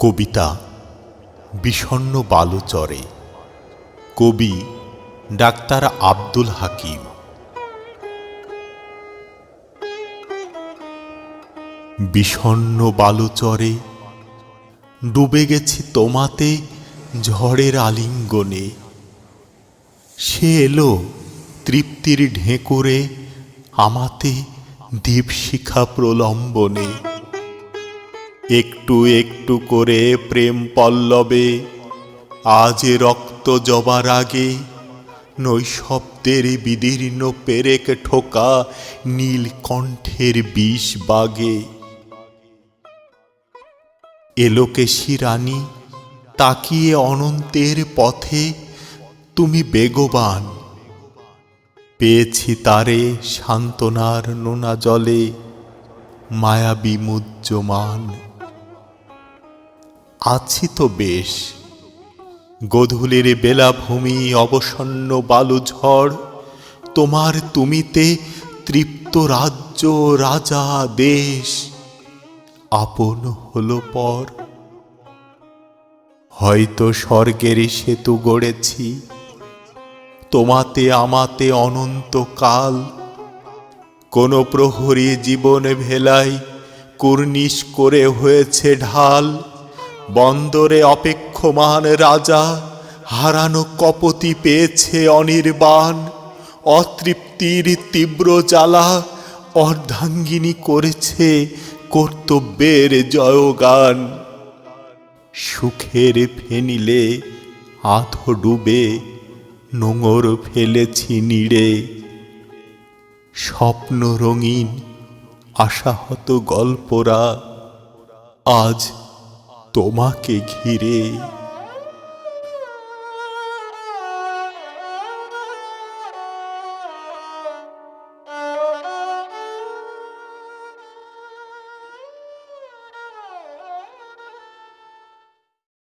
কবিতা বিষণ্ণ বালুচরে। কবি ডাক্তার আব্দুল হাকিম। বিষণ্ণ বালুচরে ডুবে গেছি তোমাতে ঝড়ের আলিঙ্গনে। সে এলো তৃপ্তির ঢেঁকুরে আমাতে দীপশিখা প্রলম্বনে। একটু একটু করে প্রেম পল্লবে আজ রক্ত জবার আগে নৈশব্দের বিদীর্ণ পেরেক ঠোকা নীলকণ্ঠের বিষ বাগে। এলোকেশী রানী তাকিয়ে অনন্তের পথে তুমি বেগবান। পেয়েছি তারে সান্ত্বনার নোনা জলে মায়াবী মুহ্যমান। আছি তো বেশ, গোধূলির বেলাভূমি অবসন্ন বালুঝড় তোমার তুমিতে তৃপ্ত রাজ্য রাজা দেশ আপন হলো পর। হয়তো স্বর্গের সেতু গড়েছি তোমাতে আমাতে অনন্তকাল। কোন প্রহরী জীবন ভেলাই কুর্নিশ করে হয়েছে ঢাল। বন্দরে অপেক্ষমান রাজা হারানো কপতি পেয়েছে অনির্বাণ। অতৃপ্তির তীব্র জ্বালা অর্ধাঙ্গিনী করেছে কর্তব্যের জয়গান। সুখের ফেনিলে আধো ডুবে নোঙর ফেলেছি নীড়ে। স্বপ্ন রঙিন আশাহত গল্পরা আজ তোমাকে ঘিরে।